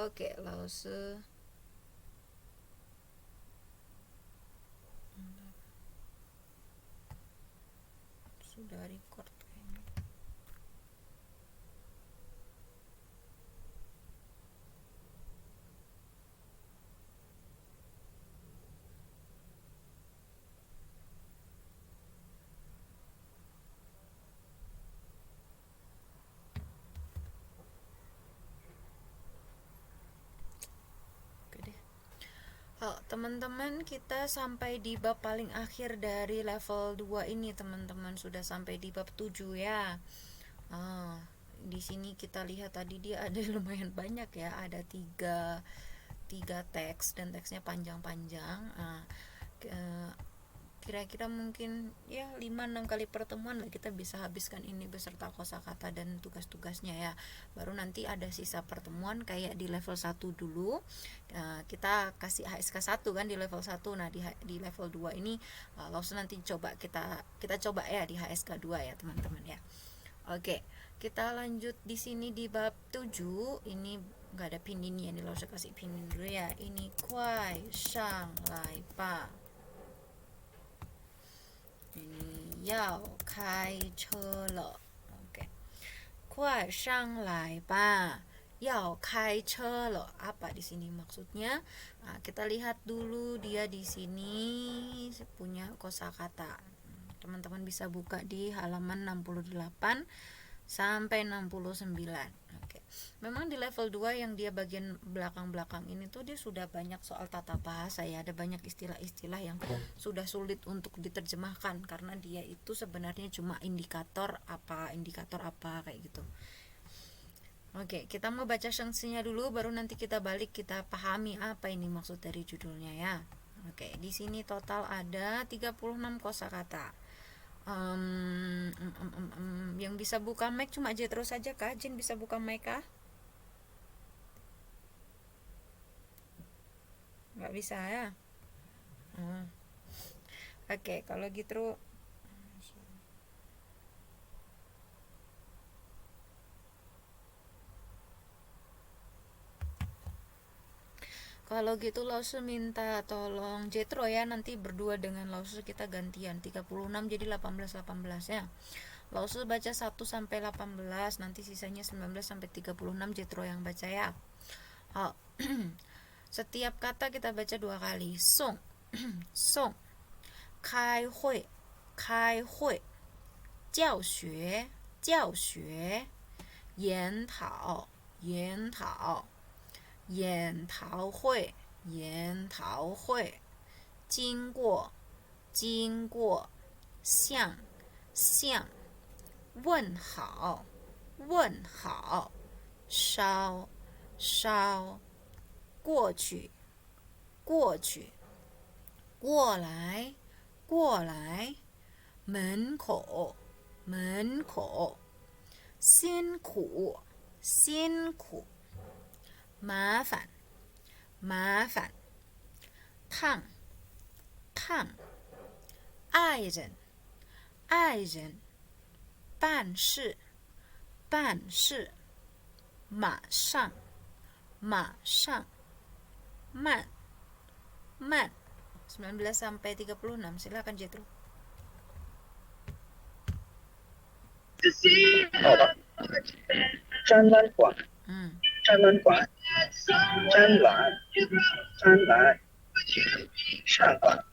Oke, 老师 sudah record kayaknya. Oke deh. Teman-teman, kita sampai di bab paling akhir dari level 2 ini, teman-teman. Sudah sampai di bab 7 ya. Di sini kita lihat tadi dia ada lumayan banyak ya, ada tiga teks dan teksnya panjang-panjang. Kira-kira mungkin ya 5-6 kali pertemuan lah kita bisa habiskan ini beserta kosakata dan tugas-tugasnya ya. Baru nanti ada sisa pertemuan kayak di level 1 dulu. Kita kasih HSK 1 kan di level 1. Nah, di level 2 ini langsung nanti coba kita coba ya di HSK 2 ya, teman-teman ya. Oke, kita lanjut di sini di bab 7. Ini nggak ada pininnya nih, langsung kasih pinin dulu ya. Ini kuai shang lai pa. Ini yao kai che le. Oke. Kuai shang lai pa. Yao kai che le. Apa di sini maksudnya? Nah, kita lihat dulu dia di sini punya kosakata. Teman-teman bisa buka di halaman 68 sampai 69. Oke. Memang di level 2 yang dia bagian belakang-belakang ini tuh dia sudah banyak soal tata bahasa ya, ada banyak istilah-istilah yang sudah sulit untuk diterjemahkan karena dia itu sebenarnya cuma indikator apa kayak gitu. Oke, kita mau baca sanksinya dulu baru nanti kita balik kita pahami apa ini maksud dari judulnya ya. Oke, di sini total ada 36 kosakata. Yang bisa buka mic cuma Jetro saja kah? Jin bisa buka mic kah? Nggak bisa ya? Oke, kalau gitu Lause minta tolong Jetro ya, nanti berdua dengan Lause kita gantian 36 jadi 18 ya. Lause baca 1 sampai 18, nanti sisanya 19 sampai 36 Jetro yang baca ya. Setiap kata kita baca 2 kali. Song, song, kai hui, kai hui, jiao xue, jiao xue, yan tao, yan tao, yan tao hui, yan tao hui, 经过，经过，向，向，问好，问好，烧，烧，过去，过去，过来，过来，门口，门口，辛苦，辛苦，麻烦，麻烦，烫，烫，爱人，爱人，办事，办事，马上，马上，慢，慢。19 sampai 36, silakan Jetro. 好的，展览馆，展览馆，展览，展览，上馆，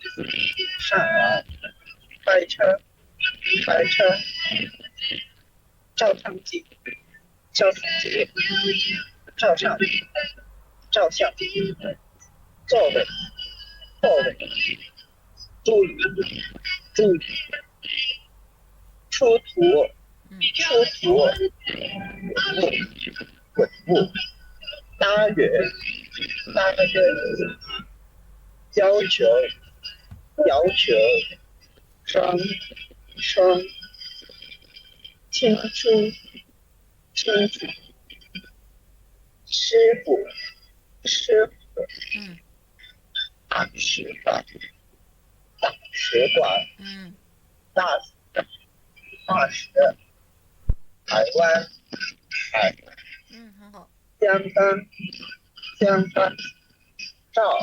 上馆，开车，开车，照相机，照相机，照相，照相，座位，座位，注意，注意，出图，出图，稳步，搭圆，搭圆，要求，要求，双，双，清楚，清楚，师傅，师傅，大使馆，大使馆，大大使，台湾，台湾，很好。香港，相关到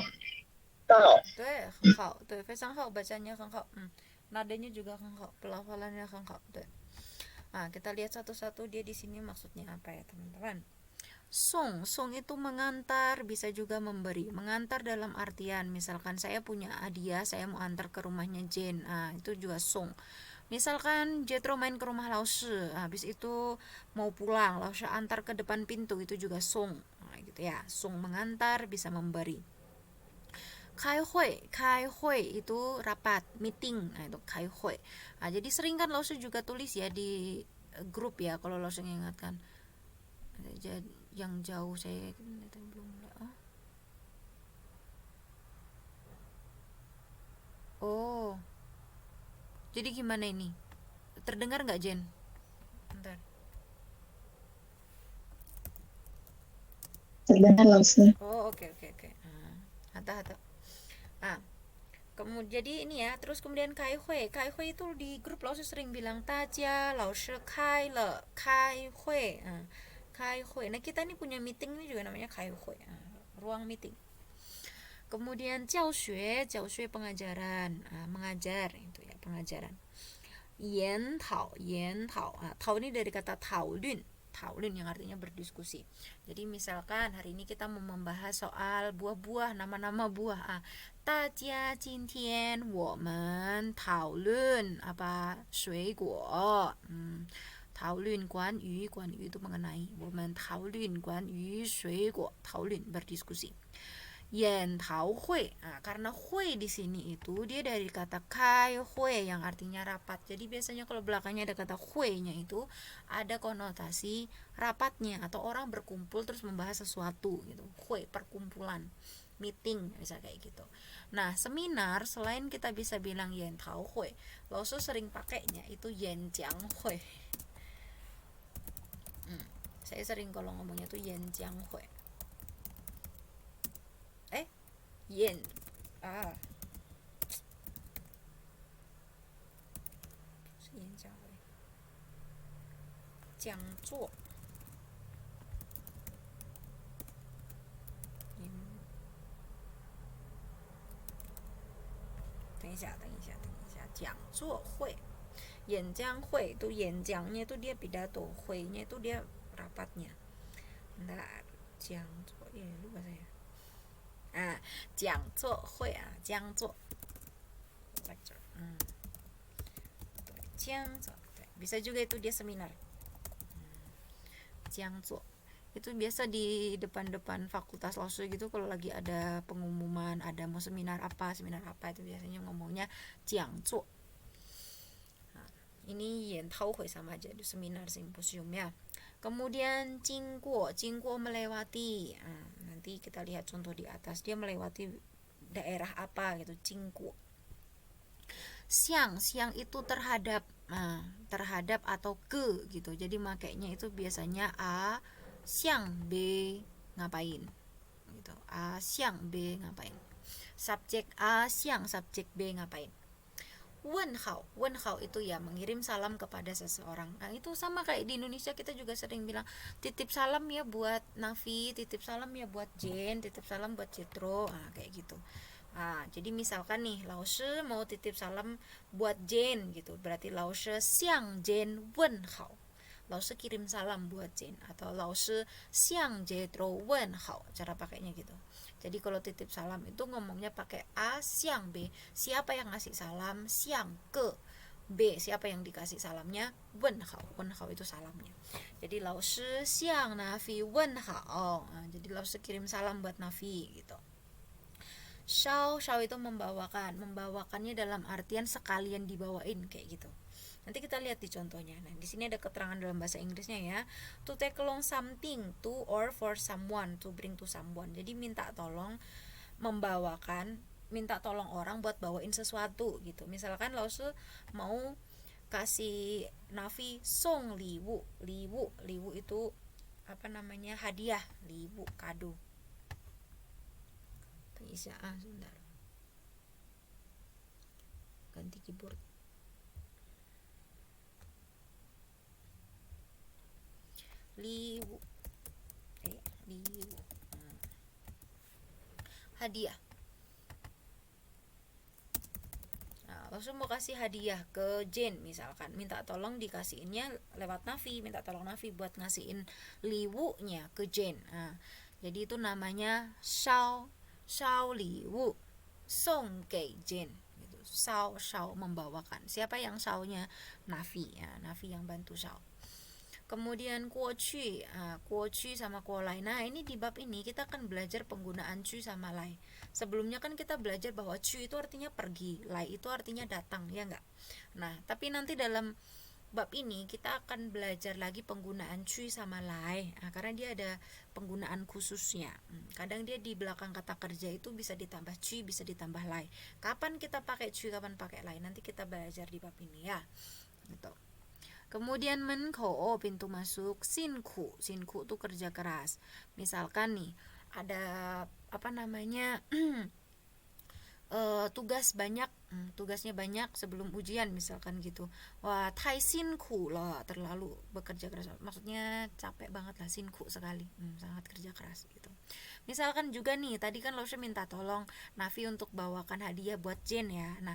对，很好，对，非常好bacanya 很好，nadanya juga 很好，pelafalannya 很好，对。Kita lihat satu-satu dia di sini maksudnya apa ya teman-teman. Song itu mengantar, bisa juga memberi. Mengantar dalam artian misalkan saya punya hadiah, saya mau antar ke rumahnya Jane. Itu juga song. Misalkan Jetro main ke rumah Lause, habis itu mau pulang, Lause antar ke depan pintu, itu juga song. Gitu ya. Song mengantar, bisa memberi. Kai hui itu rapat, meeting. Itu kai hui. Jadi sering kan Lause juga tulis ya di grup ya, kalau Lause mengingatkan. Yang jauh saya belum mulai. Oh, jadi gimana ini? Terdengar nggak Jen? Bentar. terdengar langsung. Oh, oke. Hata. Kemudian jadi ini ya, terus kemudian kai hui itu di grup Lao sering bilang tajia Lao kai le kai hui. Kai hui. Nah, kita ini punya meeting ini juga namanya kai hui. Ruang meeting. Kemudian jiao xue pengajaran, mengajar itu ya, pengajaran. Yan tao. Tao ini dari kata taolun yang artinya berdiskusi. Jadi misalkan hari ini kita mau membahas soal buah-buah, nama-nama buah. 大家今天我们讨论apa 水果。讨论关于 itu mengenai. 我们讨论关于水果，讨论 berdiskusi. Yen tau hui, karena hui di sini itu dia dari kata kai hui yang artinya rapat. Jadi biasanya kalau belakangnya ada kata hui-nya itu ada konotasi rapatnya atau orang berkumpul terus membahas sesuatu gitu. Hui, perkumpulan, meeting bisa kayak gitu. Nah, seminar selain kita bisa bilang yen tau hui, Loso sering pakainya itu yen jiang hui. Saya sering kalau ngomongnya tuh yen jiang hui. Yen jiang zuo. 等一下，讲座会，演讲会itu演讲nya itu dia pidato, hui-nya itu dia rapatnya. Bentar, 讲座, lupa saya. 讲座会讲座 lecture. 讲座, bisa juga itu dia seminar. 讲座 itu biasa di depan-depan fakultas Laosu gitu kalau lagi ada pengumuman ada mau seminar apa itu biasanya ngomongnya jiangzuo. Ini yen tau hui sama aja di seminar simposium ya. Kemudian jingguo melewati. Nanti kita lihat contoh di atas, dia melewati daerah apa gitu, jingguo. Siang itu terhadap atau ke gitu. Jadi makainya itu biasanya siang B ngapain gitu. Siang B ngapain. Subjek A siang, subjek B ngapain. Wen hao itu ya mengirim salam kepada seseorang. Itu sama kayak di Indonesia kita juga sering bilang titip salam ya buat Nafi, titip salam ya buat Jen, titip salam buat Citro, kayak gitu. Jadi misalkan nih Laoshi mau titip salam buat Jen gitu, berarti Laoshi siang Jen wen hao. Laoshi kirim salam buat Jen, atau Laoshi siang Citro wen hao, cara pakainya gitu. Jadi kalau titip salam itu ngomongnya pakai A siang B, siapa yang ngasih salam, siang ke B, siapa yang dikasih salamnya, wen hao itu salamnya. Jadi Laoshi siang Nafi wen hao. Jadi Laoshi kirim salam buat Nafi gitu. Shao itu membawakannya dalam artian sekalian dibawain kayak gitu. Nanti kita lihat di contohnya. Nah, di sini ada keterangan dalam bahasa Inggrisnya ya. To take along something to or for someone, to bring to someone. Jadi minta tolong orang buat bawain sesuatu gitu. Misalkan Laosu mau kasih Nafi song liwu itu apa namanya, hadiah, liwu kado. Sebentar. Ganti keyboard. Liwu. hadiah. Langsung mau kasih hadiah ke Jane misalkan, minta tolong dikasihinnya lewat Nafi, minta tolong Nafi buat ngasihin liwunya ke Jane. Jadi itu namanya shao liwu song ke Jane gitu. Shao membawakan. Siapa yang shao-nya? Nafi ya, Nafi yang bantu shao. Kemudian kuoci, kuoci sama kuolai. Nah ini di bab ini kita akan belajar penggunaan cu sama lai. Sebelumnya kan kita belajar bahwa cu itu artinya pergi, lai itu artinya datang, ya enggak? Nah tapi nanti dalam bab ini kita akan belajar lagi penggunaan cu sama lai, karena dia ada penggunaan khususnya. Kadang dia di belakang kata kerja itu bisa ditambah cu, bisa ditambah lai. Kapan kita pakai cu, kapan pakai lai, nanti kita belajar di bab ini ya gitu. Kemudian menko, pintu masuk. Sinku tuh kerja keras. Misalkan nih ada tugasnya banyak sebelum ujian misalkan gitu. Wah, tai sinku lah, terlalu bekerja keras. Maksudnya capek banget lah, sinku sekali. Sangat kerja keras gitu. Misalkan juga nih, tadi kan Lausha minta tolong Nafi untuk bawakan hadiah buat Jen ya. Nah,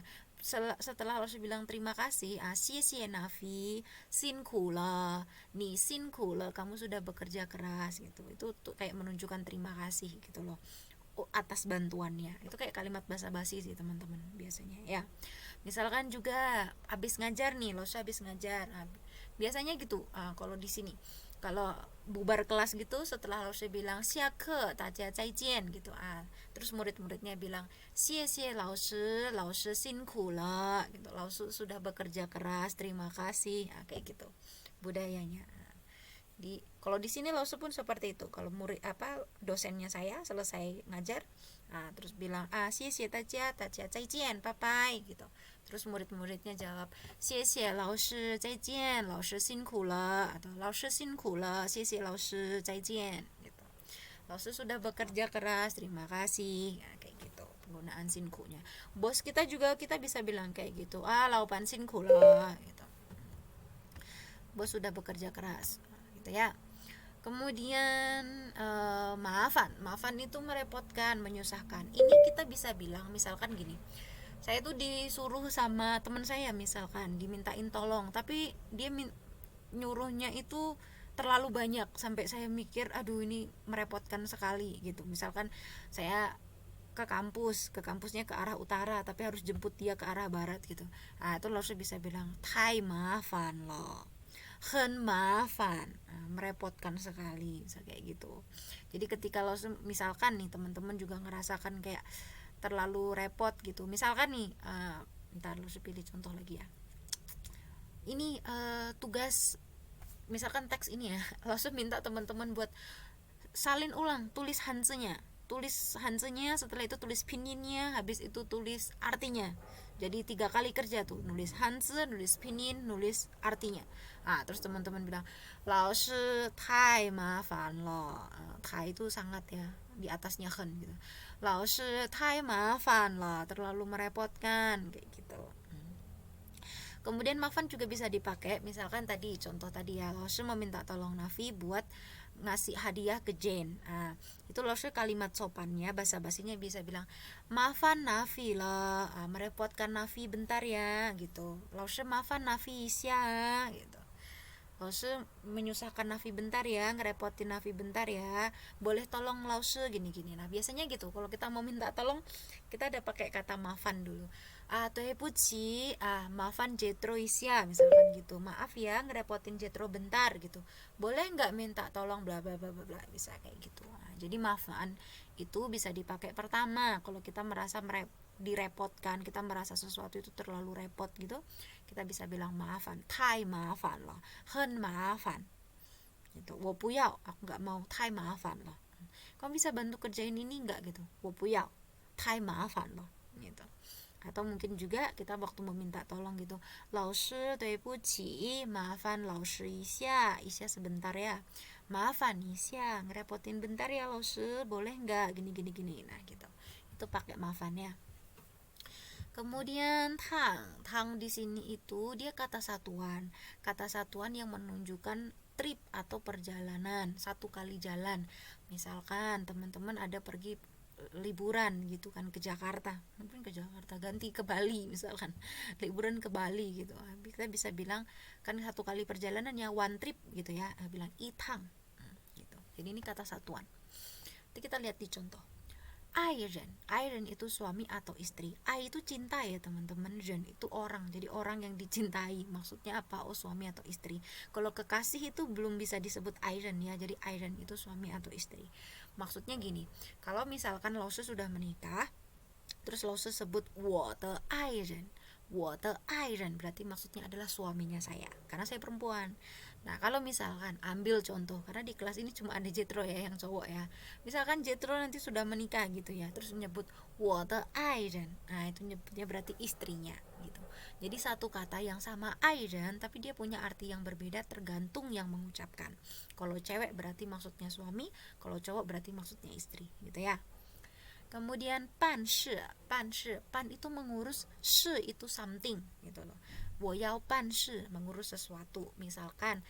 setelah Lausha bilang terima kasih, xie Nafi, sinku lah. Nih, sinku lah, kamu sudah bekerja keras gitu. Itu tuh kayak menunjukkan terima kasih gitu loh atas bantuannya. Itu kayak kalimat basa-basi sih teman-teman biasanya ya. Misalkan juga habis ngajar nih, Lausha habis ngajar. Biasanya gitu. Kalau di sini kalau bubar kelas gitu, setelah Lausha bilang siake daja zaijian gitu, terus murid-muridnya bilang xie Lausha, Lausha辛苦了gitu. Lausha sudah bekerja keras, terima kasih. Kayak gitu budayanya. Kalau di sini Lausha pun seperti itu. Kalau dosennya saya selesai ngajar, terus bilang xie daja zaijian, bye gitu. Terus murid-muridnya jawab xie Lausha zaijian, Lausha 辛苦了 atau Lausha 辛苦了 xie Lausha zaijian gitu. Lausha sudah bekerja keras, terima kasih. Kayak gitu penggunaan sinkunya. Bos kita juga kita bisa bilang kayak gitu, laupan 辛苦了 gitu. Bos sudah bekerja keras gitu ya. Kemudian maafan itu merepotkan, menyusahkan. Ini kita bisa bilang misalkan gini, saya tuh disuruh sama teman saya misalkan, dimintain tolong, tapi dia nyuruhnya itu terlalu banyak sampai saya mikir aduh ini merepotkan sekali gitu. Misalkan saya ke kampusnya ke arah utara tapi harus jemput dia ke arah barat gitu. Itu lo bisa bilang tai maafan lo, hen maafan, merepotkan sekali, bisa kayak gitu. Jadi ketika lo misalkan nih teman-teman juga ngerasakan kayak terlalu repot gitu, misalkan nih ntar lo pilih contoh lagi ya. Ini tugas misalkan teks ini ya, lo minta teman-teman buat salin ulang, tulis hansenya, setelah itu tulis pinyin, habis itu tulis artinya. Jadi 3 kali kerja tuh, nulis hanse, nulis pinyin, nulis artinya. Terus teman-teman bilang, Laoshi tai mafan lo. Tai itu sangat ya, di atasnya hen gitu. Laoshi tai mafan lo, terlalu merepotkan kayak gitu. Kemudian mafan juga bisa dipakai, misalkan tadi contoh tadi ya, Laoshi meminta tolong Nafi buat ngasih hadiah ke Jane. Itu Lausha kalimat sopannya, basa-basinya bisa bilang maafan Nafi lah, merepotkan Nafi bentar ya gitu. Lausha maafan Nafi ya gitu. Lausha menyusahkan Nafi bentar ya, ngerepotin Nafi bentar ya, boleh tolong Lausha gini-gini. Nah biasanya gitu, kalau kita mau minta tolong kita ada pakai kata maafan dulu. Toepuchi, maafan Jetro isya, misalkan gitu. Maaf ya ngerepotin Jetro bentar gitu. Boleh nggak minta tolong bla bla bla bla, bisa kayak gitu. Jadi maafan itu bisa dipakai pertama kalau kita merasa direpotkan, kita merasa sesuatu itu terlalu repot gitu, kita bisa bilang maafan, tai maafan loh, hen maafan gitu. Wo puyao, aku nggak mau, tai maafan loh. Kamu bisa bantu kerjain ini nggak gitu? Wo puyao, tai maafan loh gitu. Atau mungkin juga kita waktu meminta tolong gitu, Laoshi doibuci, maafan Laoshi isya sebentar ya, maafan isya, ngerepotin bentar ya Laoshi, boleh nggak gini. Nah gitu, itu pakai maafan ya. Kemudian tang di sini itu dia kata satuan yang menunjukkan trip atau perjalanan, satu kali jalan. Misalkan teman-teman ada pergi liburan gitu kan ke Jakarta, mungkin ke Jakarta ganti ke Bali misalkan liburan ke Bali gitu, kita bisa bilang kan satu kali perjalanan ya one trip gitu ya, bilang itang gitu. Jadi ini kata satuan. Nanti kita lihat di contoh. Airen itu suami atau istri. Ai itu cinta ya teman-teman. Ren itu orang. Jadi orang yang dicintai. Maksudnya apa? Oh, suami atau istri. Kalau kekasih itu belum bisa disebut airen ya. Jadi airen itu suami atau istri. Maksudnya gini. Kalau misalkan Lause sudah menikah, terus Lause sebut 我的爱人berarti maksudnya adalah suaminya saya, karena saya perempuan. Nah, kalau misalkan ambil contoh, karena di kelas ini cuma ada Jetro ya yang cowok ya. Misalkan Jetro nanti sudah menikah gitu ya, terus nyebut 我的爱人, nah itu nyebutnya berarti istrinya gitu. Jadi satu kata yang sama airen, tapi dia punya arti yang berbeda tergantung yang mengucapkan. Kalau cewek berarti maksudnya suami, kalau cowok berarti maksudnya istri gitu ya. Kemudian pan itu mengurus, shi itu something gitu loh. 我要办事 mengurus sesuatu. Misalkan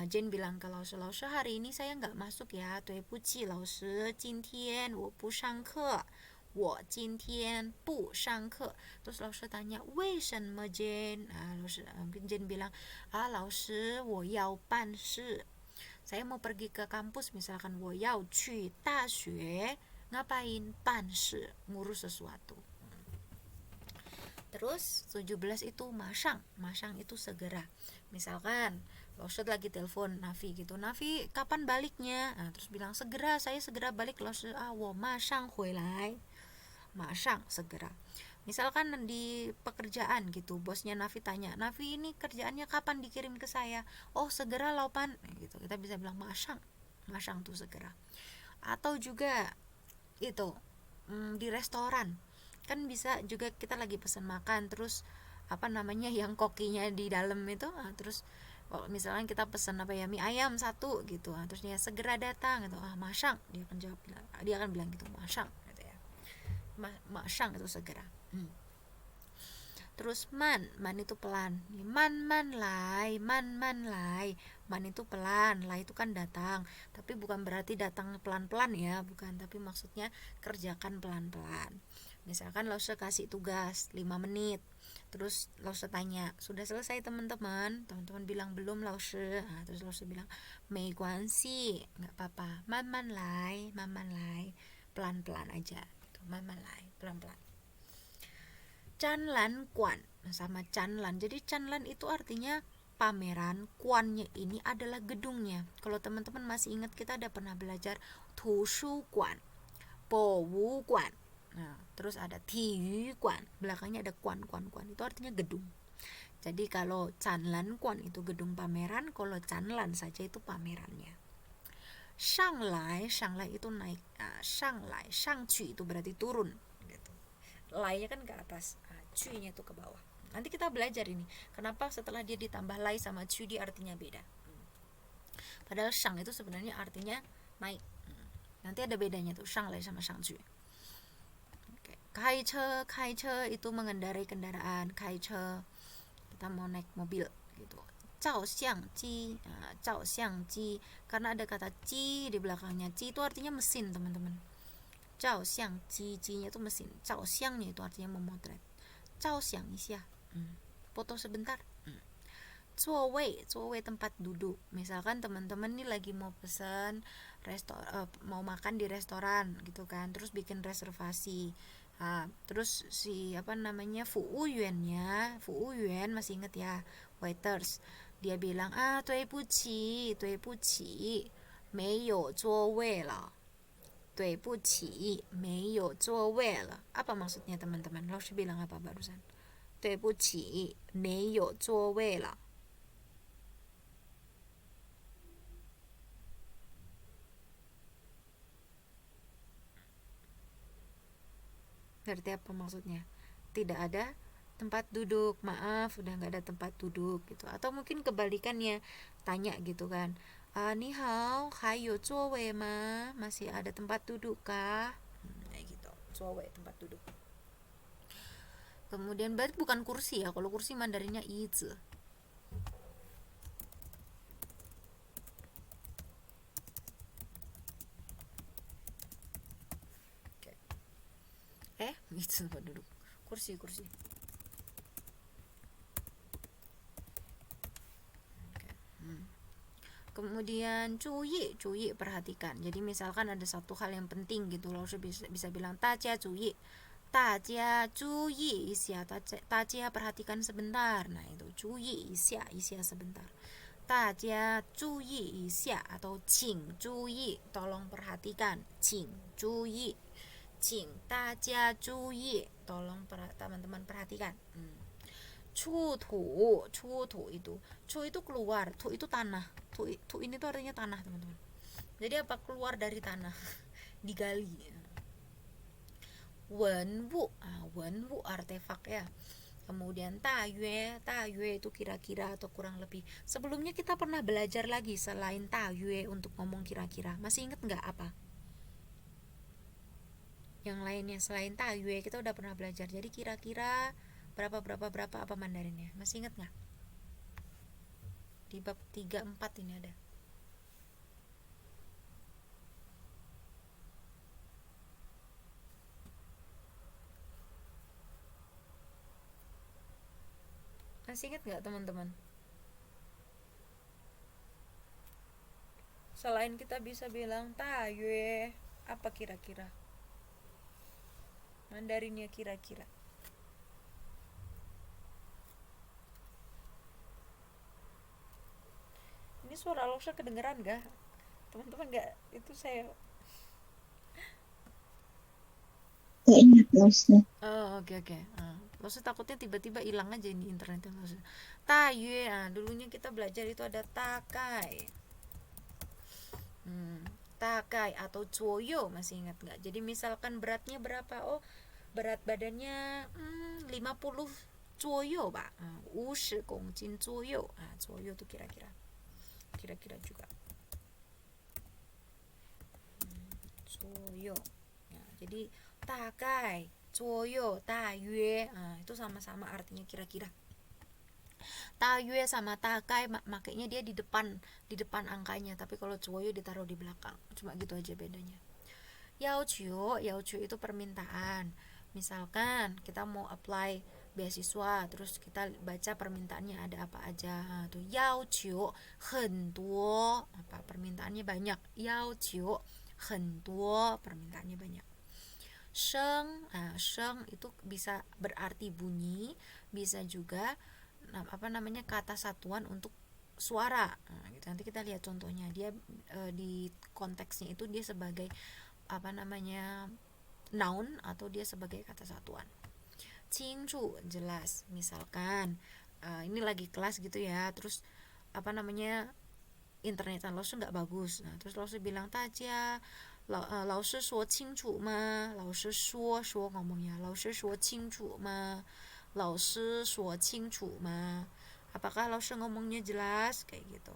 Jane bilang ke Lause, hari ini saya nggak masuk ya, 对不起老师，今天我不上课，我今天不上课. Terus Lause tanya, 为什么 Jane? Jane bilang, 老师我要办事, saya mau pergi ke kampus, misalkan 我要去大学. Ngapain? 办事, ngurus sesuatu. Terus 17 itu masang itu segera. Misalkan Lause lagi telepon Nafi gitu, Nafi kapan baliknya? Nah, terus bilang segera, saya segera balik. Lause, 我马上回来. Masang segera. Misalkan di pekerjaan gitu, bosnya Nafi tanya, Nafi ini kerjaannya kapan dikirim ke saya? Oh segera laupan gitu. Kita bisa bilang masang tuh segera. Atau juga itu di restoran kan bisa juga, kita lagi pesan makan, terus yang kokinya di dalam itu, terus misalnya kita pesan mie ayam 1 gitu, terus dia segera datang gitu, masang, dia akan bilang gitu, masang gitu ya. Masang itu segera. Terus man itu pelan. Man lai. Man itu pelan, lai itu kan datang. Tapi bukan berarti datang pelan-pelan ya, bukan, tapi maksudnya kerjakan pelan-pelan. Misalkan Lause kasih tugas 5 menit. Terus Lause tanya, "Sudah selesai teman-teman?" Teman-teman bilang, "Belum Lause." Nah, terus Lause bilang, "Mei guanxi, enggak apa-apa. Man lai. Pelan-pelan aja." Gitu. Man lai, pelan-pelan. Canlan Kuan sama Canlan. Jadi Canlan itu artinya pameran, Kuannya ini adalah gedungnya. Kalau teman-teman masih ingat, kita ada pernah belajar Tushu Kuan, Powu Kuan. Nah, terus ada Tiyu Kuan, belakangnya ada Kuan. Itu artinya gedung. Jadi kalau Canlan Kuan itu gedung pameran, kalau Canlan saja itu pamerannya. Shanglai itu naik. Shanglai, Shangqu itu berarti turun gitu. Lai-nya kan ke atas, Cui-nya itu ke bawah. Nanti kita belajar ini, kenapa setelah dia ditambah lai sama cui dia artinya beda. Padahal shang itu sebenarnya artinya naik. Nanti ada bedanya tuh, shang lai sama shang cui. Kai che itu mengendarai kendaraan. Kai che kita mau naik mobil gitu. Zhao xiang ji, karena ada kata ji di belakangnya. Ji itu artinya mesin teman-teman. Zhao xiang ji, ji-nya itu mesin. Zhao xiang-nya itu artinya memotret. Zhao xiang isya, foto sebentar. Zuo wei tempat duduk. Misalkan teman-teman nih lagi mau pesan mau makan di restoran gitu kan, terus bikin reservasi. Terus si fu yuan masih inget ya, waiters, dia bilang 对不起 没有座位了. 对不起没有座位了. Apa maksudnya teman-teman? Lalu bilang apa barusan? 对不起没有座位了. Berarti apa maksudnya? Tidak ada tempat duduk, maaf udah nggak ada tempat duduk gitu. Atau mungkin kebalikannya, tanya gitu kan, ni hao, hayo zuowei ma, masih ada tempat duduk kah? Kayak gitu, zuowei tempat duduk. Kemudian berarti bukan kursi ya, kalau kursi Mandarinnya izi. itu tempat duduk. Kursi. Kemudian cuyi perhatikan. Jadi misalkan ada satu hal yang penting gitu, lo bisa bilang tajia cuyi isya, tajia perhatikan sebentar. Nah itu cuyi isya sebentar. Tajia cuyi isya atau cing cuyi, tolong perhatikan. Cing cuyi, cing tajia cuyi, tolong teman-teman perhatikan. Cu itu keluar, tu itu tanah, tu ini tuh artinya tanah teman-teman. Jadi apa? Keluar dari tanah, digali. Wenwu artefak ya. Kemudian tayue itu kira-kira atau kurang lebih. Sebelumnya kita pernah belajar lagi selain tayue untuk ngomong kira-kira. Masih inget nggak apa? Yang lainnya selain tayue kita udah pernah belajar. Jadi kira-kira berapa apa Mandarinnya? Masih inget nggak? Di bab 3-4 ini ada. Masih inget nggak teman-teman? Selain kita bisa bilang tayue, apa kira-kira? Mandarinnya kira-kira. Ini suara Loksa kedengeran gak? Teman-teman gak? Itu saya Gak ingat Loksa. Oh oke. Loksa takutnya tiba-tiba hilang aja ini internetnya Loksa. Tayue, dulunya kita belajar itu ada takai. Takai atau cuoyo, masih ingat gak? Jadi misalkan beratnya berapa? Oh berat badannya 50 cuoyo pak, 50 公斤 cuoyo. Cuoyo tuh kira-kira juga. Cuoyo. Jadi takai, cuoyo, tayue, itu sama-sama artinya kira-kira. Tayue sama takai makanya dia di depan angkanya, tapi kalau cuoyo ditaruh di belakang. Cuma gitu aja bedanya. Yaochu itu permintaan. Misalkan kita mau apply beasiswa, terus kita baca permintaannya ada apa aja. Tuh yaochu henduo, apa permintaannya banyak. Yaochu henduo, permintaannya banyak. Sheng itu bisa berarti bunyi, bisa juga kata satuan untuk suara. Gitu. Nanti kita lihat contohnya. Dia di konteksnya itu dia sebagai noun atau dia sebagai kata satuan. Qingchu jelas. Misalkan ini lagi kelas gitu ya, terus internetan lo nggak bagus. Nah, terus lo bilang tajia lao shi shuo qingchu ma, lao shi shuo ngomongnya, lao shi shuo qingchu ma, lao shi shuo qingchu ma. Apakah lao shi ngomongnya jelas kayak gitu.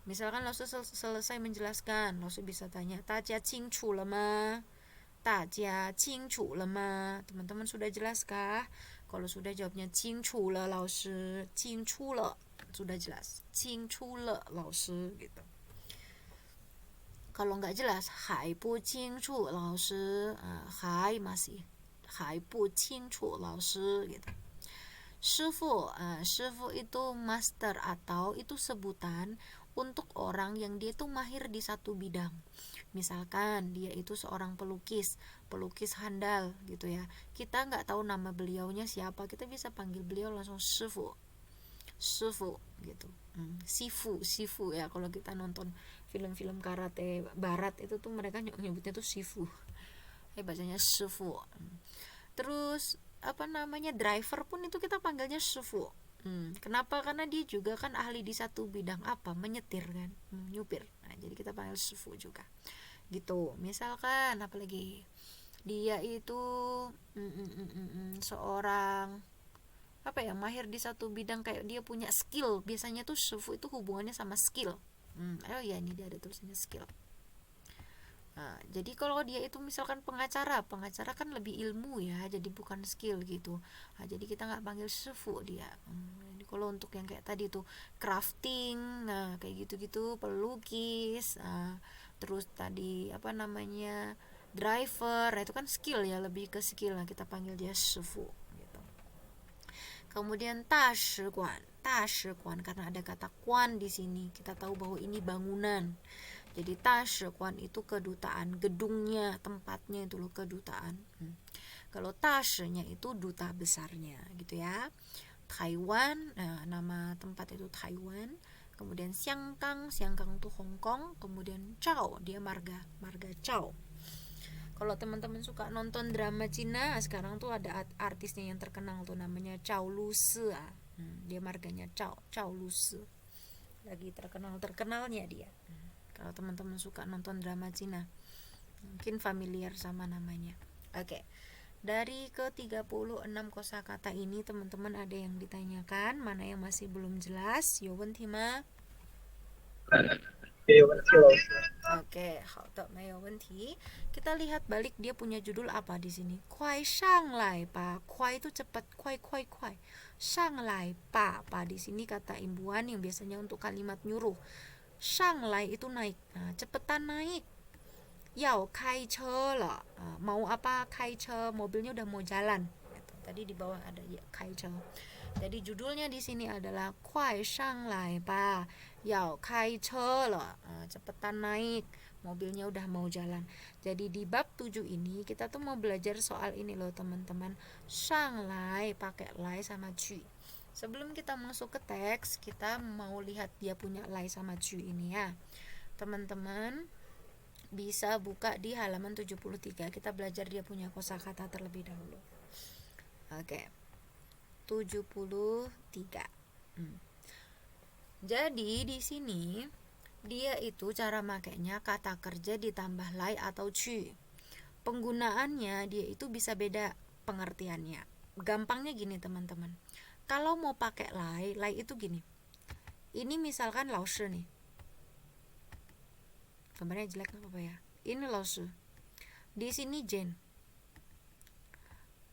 Misalkan lao shi selesai menjelaskan, lao shi bisa tanya tajia qingchu le ma, tajia qingchu le ma, teman-teman sudah jelaskah? Kalau sudah jawabnya qingchu le lao shi, qingchu le sudah jelas, qingchu le lao shi gitu. Kalau nggak jelas, hai bu qingchu lao shi, hai masih, hai bu qingchu lao shi gitu. Shifu itu master atau itu sebutan untuk orang yang dia tuh mahir di satu bidang. Misalkan dia itu seorang pelukis handal gitu ya. Kita nggak tahu nama beliaunya siapa, kita bisa panggil beliau langsung shifu gitu. Sifu ya, kalau kita nonton film-film karate barat itu tuh mereka nyebutnya tuh sifu. Bacanya shifu. Terus driver pun itu kita panggilnya shifu. Kenapa? Karena dia juga kan ahli di satu bidang menyetir kan, nyupir. Nah, jadi kita panggil shifu juga. Gitu. Misalkan apalagi dia itu seorang mahir di satu bidang, kayak dia punya skill. Biasanya tuh shifu itu hubungannya sama skill. Ini dia ada tulisannya skill. Nah, jadi kalau dia itu misalkan pengacara kan lebih ilmu ya, jadi bukan skill gitu. Nah, jadi kita nggak panggil shifu dia. Jadi kalau untuk yang kayak tadi tuh crafting, kayak gitu-gitu, pelukis, terus tadi driver, itu kan skill ya, lebih ke skill, kita panggil dia shifu gitu. Kemudian tashiguan karena ada kata kuan di sini, kita tahu bahwa ini bangunan. Jadi tashiguan itu kedutaan, gedungnya, tempatnya itu loh, kedutaan. Kalau tashnya itu duta besarnya gitu ya. Taiwan, nama tempat itu Taiwan. Kemudian Xiangkang itu Hong Kong. Kemudian Chao, dia marga Chao. Kalau teman-teman suka nonton drama Cina, sekarang tuh ada artisnya yang terkenal tuh, namanya Chao Lusi. Dia marganya Chao Lusi. Lagi terkenalnya dia. Kalau teman-teman suka nonton drama Cina, mungkin familiar sama namanya. Oke. Dari ke-36 kosakata ini, teman-teman ada yang ditanyakan, mana yang masih belum jelas? Yowentima. Oke, kita lihat balik dia punya judul apa di sini. Kuai shang lai pa. Kuai itu cepat, kuai. Shang lai pa. Pa di sini kata imbuhan yang biasanya untuk kalimat nyuruh. Shang lai itu naik. Nah, cepetan naik. Yao kai che le. Mau apa? Kai che, mobilnya udah mau jalan. Tadi di bawah ada ya kai che. Jadi judulnya di sini adalah kuai shang lai pa, yao kai che le. Cepetan naik, mobilnya udah mau jalan. Jadi di bab 7 ini kita tuh mau belajar soal ini loh teman-teman. Shang lai pakai lai sama cu. Sebelum kita masuk ke teks, kita mau lihat dia punya lai sama cu ini ya. Teman-teman bisa buka di halaman 73. Kita belajar dia punya kosakata terlebih dahulu. Oke. 73. Jadi di sini dia itu cara makainya kata kerja ditambah lai atau cu. Penggunaannya dia itu bisa beda pengertiannya. Gampangnya gini teman-teman. Kalau mau pakai lai itu gini. Ini misalkan laoshi nih. Gambarnya jelek nggak apa-apa ya. Ini laoshi. Di sini Jen.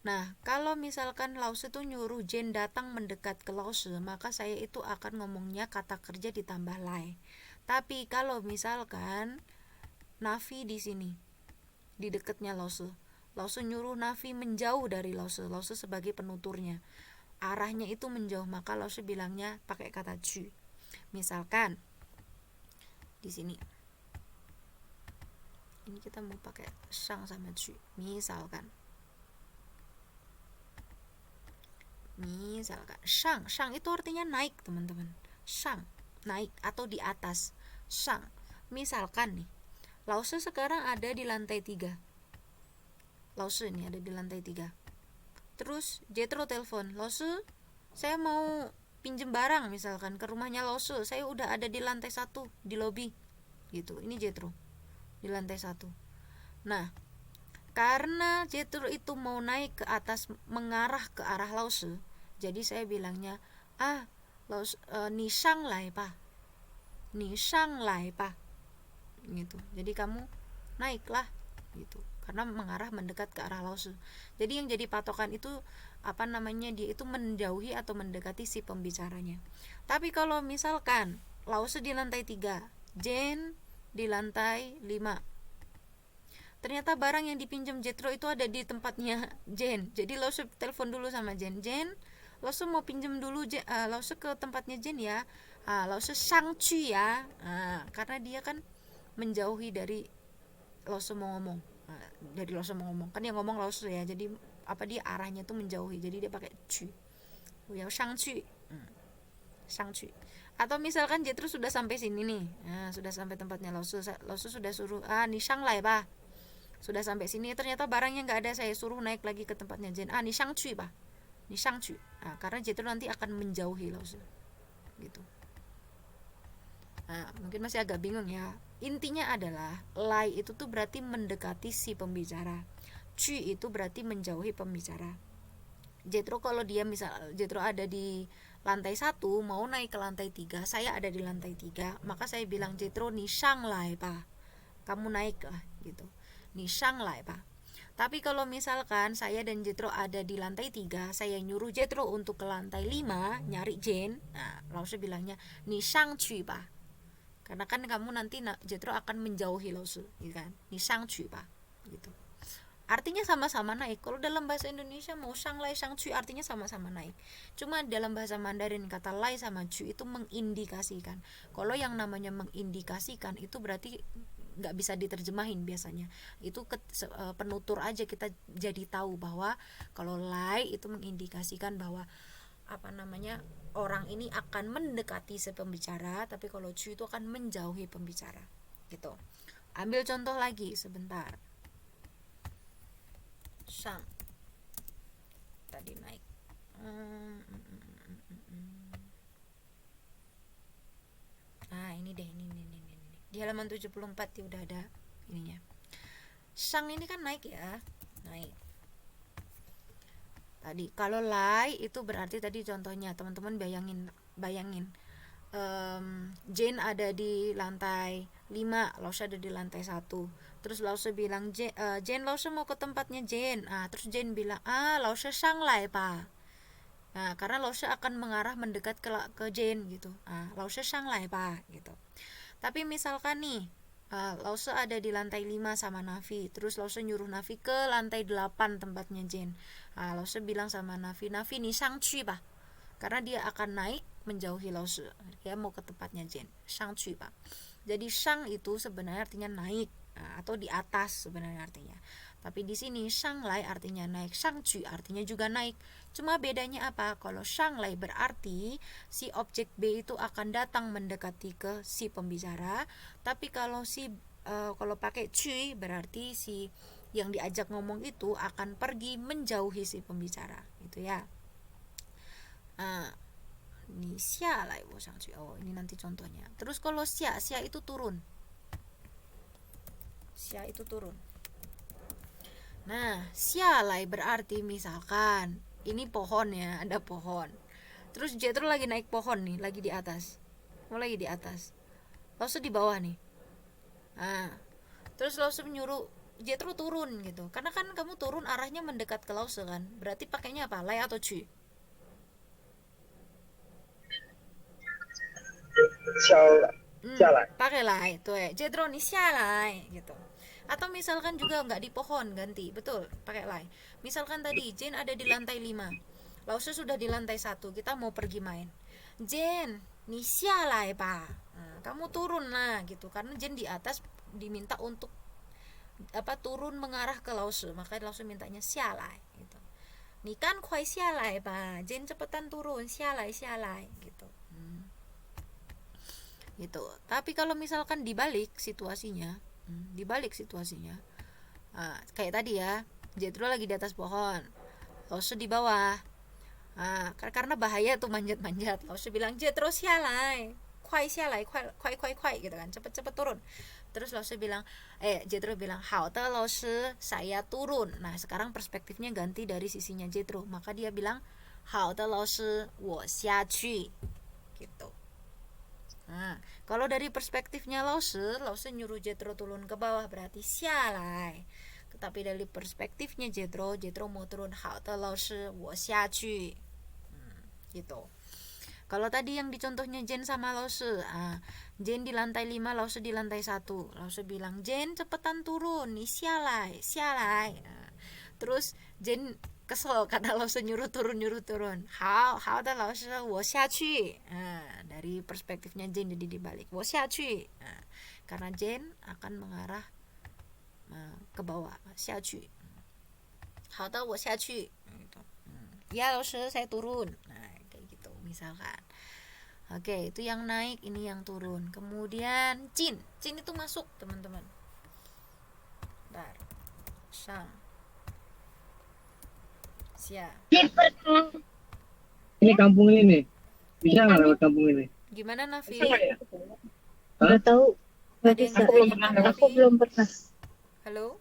Nah, kalau misalkan laoshi itu nyuruh Jen datang mendekat ke laoshi, maka saya itu akan ngomongnya kata kerja ditambah lai. Tapi kalau misalkan Nafi di sini, di dekatnya laoshi nyuruh Nafi menjauh dari laoshi sebagai penuturnya, arahnya itu menjauh, maka laoshi bilangnya pakai kata cu. Misalkan di sini, ini kita mau pakai shang sama cu. Misalkan shang itu artinya naik teman-teman. Shang naik atau di atas. Shang misalkan nih, laoshi sekarang ada di lantai 3. Laoshi ini ada di lantai 3. Terus Jetro telepon, laoshi saya mau pinjem barang misalkan ke rumahnya laoshi, saya udah ada di lantai 1 di lobi gitu. Ini Jetro di lantai 1. Nah, karena Jetro itu mau naik ke atas mengarah ke arah laoshi, jadi saya bilangnya ni shang lai pa gitu. Jadi kamu naiklah gitu, karena mengarah mendekat ke arah laoshi. Jadi yang jadi patokan itu dia itu menjauhi atau mendekati si pembicaranya. Tapi kalau misalkan laoshi di lantai 3, Jen di lantai 5, ternyata barang yang dipinjam Jetro itu ada di tempatnya Jen. Jadi laoshi telepon dulu sama Jen, laoshi mau pinjam dulu laoshi ke tempatnya Jen ya. Laoshi shang cu ya. Karena dia kan menjauhi dari laoshi mau ngomong. Kan dia ngomong laoshi ya. Jadi dia arahnya tuh menjauhi. Jadi dia pakai cu. Ya shang cu. Shang cu. Atau misalkan Jetro sudah sampai sini nih. Sudah sampai tempatnya laoshi sudah suruh ni shang lai ba. Sudah sampai sini, ternyata barangnya nggak ada, saya suruh naik lagi ke tempatnya Jen. Ni shang cu ba. Ni shang cu. Karena Jetro nanti akan menjauhi laoshi gitu. Mungkin masih agak bingung ya. Intinya adalah lai itu tuh berarti mendekati si pembicara, cu itu berarti menjauhi pembicara. Jetro kalau dia Jetro ada di lantai 1 mau naik ke lantai 3, saya ada di lantai 3, maka saya bilang Jetro ni shang lai pa, kamu naik lah gitu. Ni shang lai pa. Tapi kalau misalkan saya dan Jetro ada di lantai 3, saya nyuruh Jetro untuk ke lantai 5 nyari Jen, laoshi bilangnya ni shang cu pa. Karena kan kamu nanti Jetro akan menjauhi laoshi, gitu kan? Ni shang cu pa, gitu. Artinya sama-sama naik. Kalau dalam bahasa Indonesia mau shang lai shang cu artinya sama-sama naik. Cuma dalam bahasa Mandarin kata lai sama cu itu mengindikasikan. Kalau yang namanya mengindikasikan itu berarti nggak bisa diterjemahin biasanya. Itu penutur aja, kita jadi tahu bahwa kalau lai itu mengindikasikan bahwa orang ini akan mendekati si pembicara, tapi kalau cu itu akan menjauhi pembicara gitu. Ambil contoh lagi sebentar. Shang tadi naik. Ini deh, ini. Di halaman 74 ya udah ada ininya. Shang ini kan naik ya, naik. Tadi kalau lai itu berarti tadi contohnya teman-teman bayangin Jane ada di lantai 5, Lausha ada di lantai 1. Terus Lausha bilang, Jane, Lausha mau ke tempatnya Jane. Terus Jane bilang, Lausha shang lai pa. Nah, karena Lausha akan mengarah mendekat ke Jane gitu. Lausha shang lai pa gitu. Tapi misalkan nih, Lausha ada di lantai 5 sama Navi. Terus Lausha nyuruh Navi ke lantai 8 tempatnya Jane. Lausha bilang sama Navi, ni shang cu pa. Karena dia akan naik menjauhi Lausha, dia mau ke tempatnya Jane. Shang cu pa. Jadi shang itu sebenarnya artinya naik, atau di atas sebenarnya artinya. Tapi di sini shang lai artinya naik, shang cu artinya juga naik. Cuma bedanya apa? Kalau shang lai berarti si objek B itu akan datang mendekati ke si pembicara, tapi kalau kalau pakai cu berarti si yang diajak ngomong itu akan pergi menjauhi si pembicara, gitu ya. Ini xia lai wo shang cu. Ini nanti contohnya. Terus kalau xia itu turun. Xia itu turun. Nah, xia lai berarti misalkan ini pohon ya, ada pohon. Terus Jethro lagi naik pohon nih, lagi di atas. Lagi di atas. Lausha di bawah nih. Terus Lausha menyuruh Jethro turun gitu. Karena kan kamu turun arahnya mendekat ke Lausha kan. Berarti pakainya apa? Lai atau cu? Pakai lai tuh ya. Jethro nih xia lai gitu. Atau misalkan juga nggak di pohon, ganti, betul, pakai lai. Misalkan tadi Jane ada di lantai 5, Lausha sudah di lantai 1, kita mau pergi main. Jane, ni xia lai pa. Kamu turun lah gitu. Karena Jane di atas diminta untuk turun mengarah ke Lausha, makanya Lausha mintanya xia lai gitu. Ni kan kuai xia lai pa. Jane cepetan turun, xia lai gitu. Gitu. Tapi kalau misalkan dibalik situasinya, kayak tadi ya, Jethro lagi di atas pohon, Lausha di bawah. Karena bahaya tuh manjat-manjat, Lausha bilang Jethro sialai, kuai gitu kan, cepet turun. Terus Lausha bilang, Jethro bilang, hao de Lausha, saya turun. Nah sekarang perspektifnya ganti dari sisinya Jethro, maka dia bilang, hao de Lausha, wo xia cu, gitu. Kalau dari perspektifnya Lausha nyuruh Jethro turun ke bawah berarti xia lai. Tetapi dari perspektifnya Jethro mau turun, hao de Lausha, wo xia cu. Gitu. Kalau tadi yang dicontohnya Jane sama Lausha, Jane di lantai 5, Lausha di lantai 1. Lausha bilang, Jane cepetan turun, nih xia lai. Terus Jane kesel karena Lausha nyuruh turun. Hao de Lausha, wo xia cu. Dari perspektifnya Jane jadi dibalik, wo xia cu. Karena Jane akan mengarah ke bawah, xia cu. Hao de wo xia cu. Gitu. Ya Lausha, saya turun. Kayak gitu misalkan. Oke, itu yang naik, ini yang turun. Kemudian Jin itu masuk, teman-teman. Bentar. Shang. Xia. Ini kampung ini nih. Bisa nggak lewat kampung ini? Gimana Nafi? Nggak tahu. Aku belum pernah. Halo?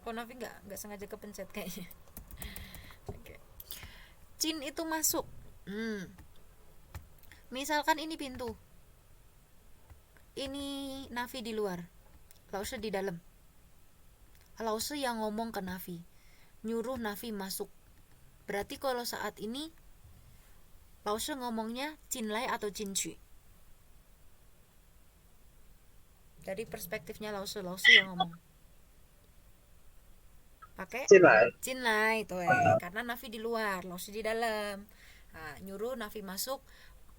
Kok Nafi nggak sengaja kepencet kayaknya. Oke. Jin itu masuk. Misalkan ini pintu. Ini Nafi di luar. Lausha di dalam. Lausha yang ngomong ke Nafi, nyuruh Nafi masuk. Berarti kalau saat ini Lausha ngomongnya Jin lai atau Jin cu? Dari perspektifnya Lausha yang ngomong. pakai 进来， Jinlai tuh karena Nafi di luar, Lause di dalam. Nah, nyuruh Nafi masuk,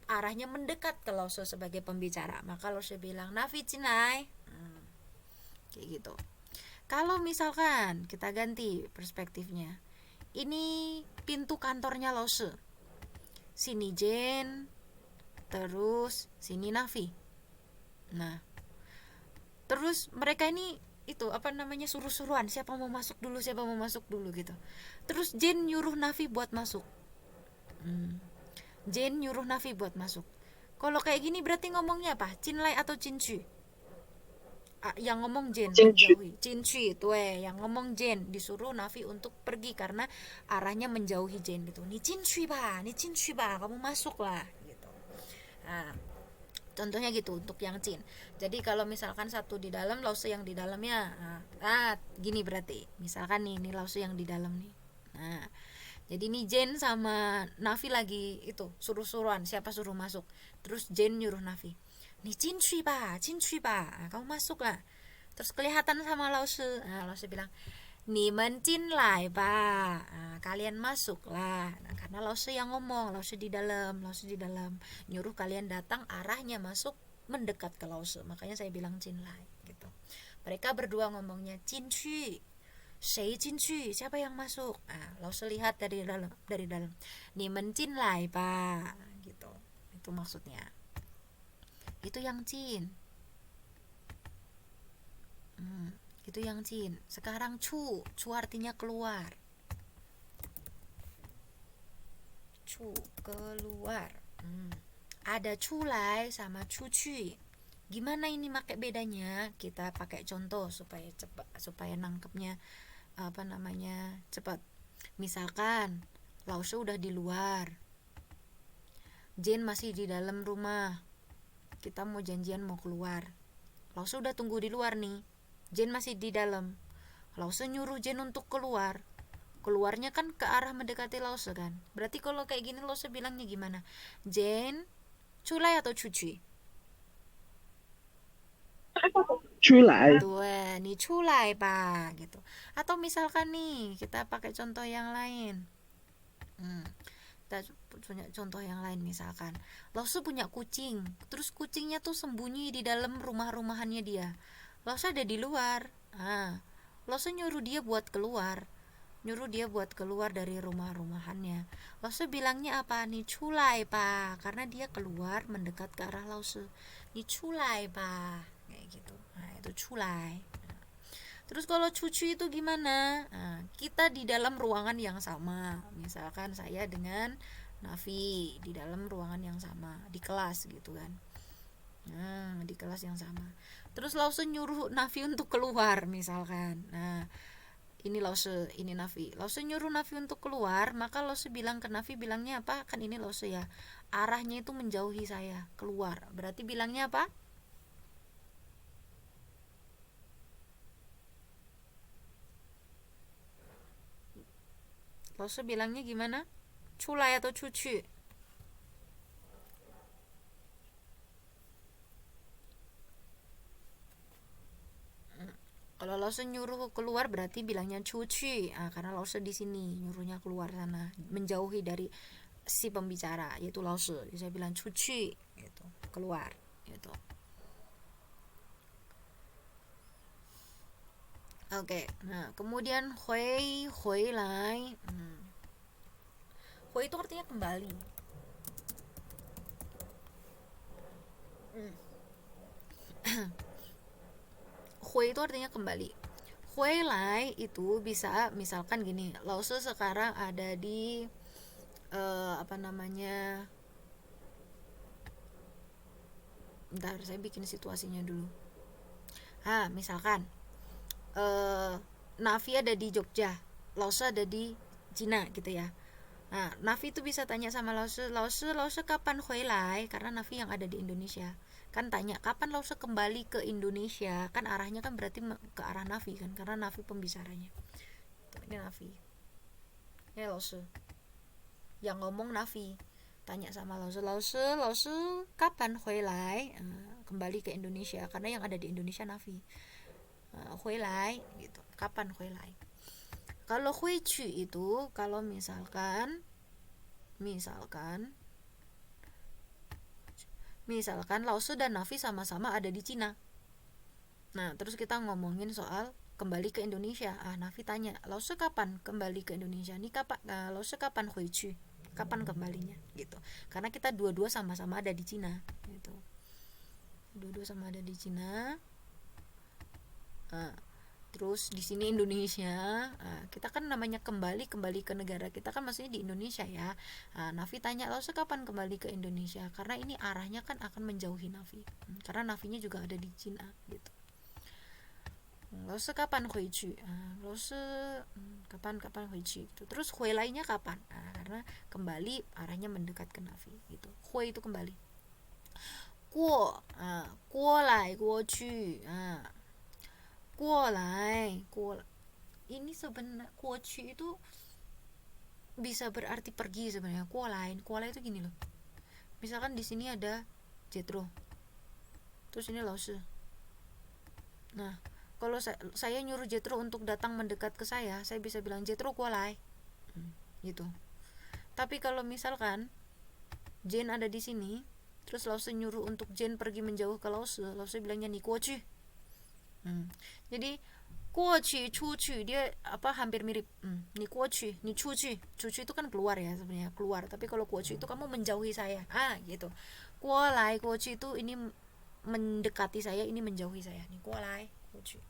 arahnya mendekat ke Lause sebagai pembicara. Maka Lause bilang Nafi Jinlai. Kayak gitu. Kalau misalkan kita ganti perspektifnya, ini pintu kantornya Lause. Sini Jen, terus sini Nafi. Nah, terus mereka ini itu apa namanya suruh-suruan, siapa mau masuk dulu gitu. Terus Jen nyuruh Nafi buat masuk. Jen nyuruh Nafi buat masuk. Kalau kayak gini berarti ngomongnya apa? Cinlai atau Cincu? Yang ngomong Jen menjauhi. Cincu itu yang ngomong Jen disuruh Nafi untuk pergi karena arahnya menjauhi Jen gitu. Ni Cincu ba, kamu masuk lah gitu. Nah, contohnya gitu untuk yang Chin. Jadi kalau misalkan satu di dalam, Lause yang di dalamnya, gini berarti. Misalkan nih, ini Lause yang di dalam nih. Nah, jadi nih Jen sama Nafi lagi itu suruh-suruan, siapa suruh masuk. Terus Jen nyuruh Nafi, nih Chin Cui ba, kamu masuk lah. Terus kelihatan sama Lause. Nah, Lause bilang, ni men Chin lai ba, kalian masuk lah. Nah, karena Lause yang ngomong, Lause di dalam nyuruh kalian datang, arahnya masuk mendekat ke Lause, makanya saya bilang Chin lai gitu. Mereka berdua ngomongnya Chin Cui, Chin Cui, siapa yang masuk. Lause lihat dari dalam, ni men Chin lai ba gitu. Itu maksudnya. Itu yang Chin. Itu yang Chin. Sekarang cu artinya keluar. Cu keluar. Ada culai sama cuci. Gimana ini pakai bedanya? Kita pakai contoh supaya cepat, supaya nangkepnya cepat. Misalkan Lause udah di luar, Jen masih di dalam rumah. Kita mau janjian mau keluar. Lause udah tunggu di luar nih, Jen masih di dalam. Lause nyuruh Jen untuk keluar. Keluarnya kan ke arah mendekati Lause kan. Berarti kalau kayak gini Lause bilangnya gimana? Jen, culai atau cuci? 出来， Tuh, nih culai pak gitu. Atau misalkan nih kita pakai contoh yang lain. Kita punya contoh yang lain, misalkan Lause punya kucing, terus kucingnya tuh sembunyi di dalam rumah-rumahannya dia. Lause ada di luar. Lause nyuruh dia buat keluar dari rumah-rumahannya. Lause bilangnya apa? Nih culai pak, karena dia keluar mendekat ke arah Lause. Nih culai pak, kayak gitu. Nah, itu culai. Terus kalau cucu itu gimana? Kita di dalam ruangan yang sama. Misalkan saya dengan Nafi di dalam ruangan yang sama, di kelas gitu kan. Di kelas yang sama. Terus Lause nyuruh Nafi untuk keluar misalkan. Nah, ini Lause, ini Nafi. Lause nyuruh Nafi untuk keluar, maka Lause bilang ke Nafi, bilangnya apa? Kan ini Lause ya. Arahnya itu menjauhi saya, keluar. Berarti bilangnya apa? Lause bilangnya gimana? Culai atau cucu? Kalau Lause nyuruh keluar berarti bilangnya cuci. Karena Lause di sini nyuruhnya keluar sana, menjauhi dari si pembicara yaitu Lause. Jadi saya bilang cuci gitu, keluar gitu. Oke, nah kemudian hui lai. Hui itu artinya kembali. Hui itu artinya kembali. Hui lai itu bisa misalkan gini, Lause sekarang ada di bentar saya bikin situasinya dulu. Misalkan Nafi ada di Jogja, Lause ada di Cina gitu ya. Nah, Nafi itu bisa tanya sama Lause kapan huilai, karena Nafi yang ada di Indonesia. Kan tanya kapan Lause kembali ke Indonesia, kan arahnya kan berarti ke arah Nafi kan, karena Nafi pembicaranya. Tuh, ini Nafi. Ya Lause. Yang ngomong Nafi. Tanya sama Lause kapan huilai, kembali ke Indonesia, karena yang ada di Indonesia Nafi. Huilai gitu. Kapan huilai? Kalau hui chu itu kalau misalkan Lao Su dan Nafi sama-sama ada di Cina. Nah, terus kita ngomongin soal kembali ke Indonesia. Nafi tanya, Lao Su kapan kembali ke Indonesia? Nih kapan Lao Su kapan hui chu? Kapan kembalinya? Gitu. Karena kita dua-dua sama-sama ada di Cina, gitu. Dua-dua sama ada di Cina. Terus di sini Indonesia, kita kan namanya kembali ke negara kita kan maksudnya di Indonesia ya. Nafi tanya, Lao Su kapan kembali ke Indonesia? Karena ini arahnya kan akan menjauhi Nafi, karena Nafinya juga ada di Cina, gitu. Lao Su kapan hui chu? Lao Su kapan hui chu? Gitu. Terus hui lainnya kapan? Karena kembali arahnya mendekat ke Nafi, gitu. Hui itu kembali. Guo, guo lai guo chu. Guo lai, ini sebenarnya guo chu itu bisa berarti pergi sebenarnya. Guo lai itu gini loh. Misalkan di sini ada Jethro, terus ini Lao Su. Nah, kalau saya nyuruh Jethro untuk datang mendekat ke saya bisa bilang Jethro guo lai, gitu. Tapi kalau misalkan Jane ada di sini, terus Lao Su nyuruh untuk Jane pergi menjauh ke Lao Su bilangnya ni guo chu. Jadi guo chu, chu chu dia hampir mirip. Ni guo chu, ni chu chu. Chu chu itu kan keluar ya sebenarnya, keluar. Tapi kalau guo chu itu kamu menjauhi saya. Gitu. Guo lai, guo chu itu ini mendekati saya, ini menjauhi saya. Ni guo lai, guo chu.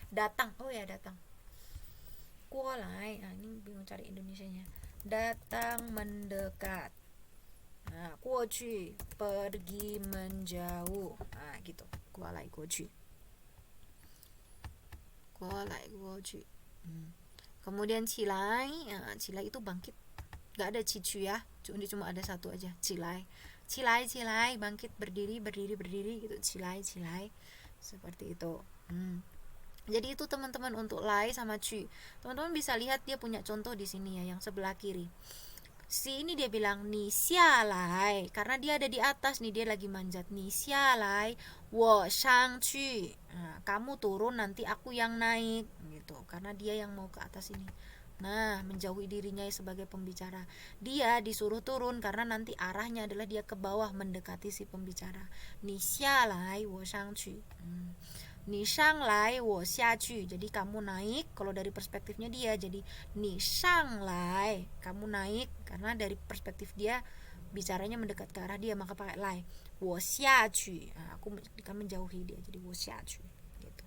Datang. Oh ya, datang. Guo lai. Ini bingung cari Indonesianya. Datang mendekat. Guo chu pergi menjauh. Gitu. Guo lai, guo chu. Kemudian cilai itu bangkit, gak ada cicu ya, cuma ada satu aja, cilai bangkit, berdiri gitu, cilai seperti itu. Jadi itu teman-teman untuk lai sama cu. Teman-teman bisa lihat dia punya contoh di sini ya, yang sebelah kiri. Si ini dia bilang ni xia lai, karena dia ada di atas nih, dia lagi manjat. Ni xia lai wo shang qu, kamu turun nanti aku yang naik, gitu. Karena dia yang mau ke atas ini. Nah, menjauhi dirinya sebagai pembicara. Dia disuruh turun karena nanti arahnya adalah dia ke bawah mendekati si pembicara. Ni xia lai wo shang qu, ni shang lai wo xia qu. Jadi kamu naik, kalau dari perspektifnya dia jadi ni shang lai, kamu naik, karena dari perspektif dia bicaranya mendekat ke arah dia, maka pakai lai. Wo xia qu, aku akan menjauhi dia, jadi wo xia qu, gitu.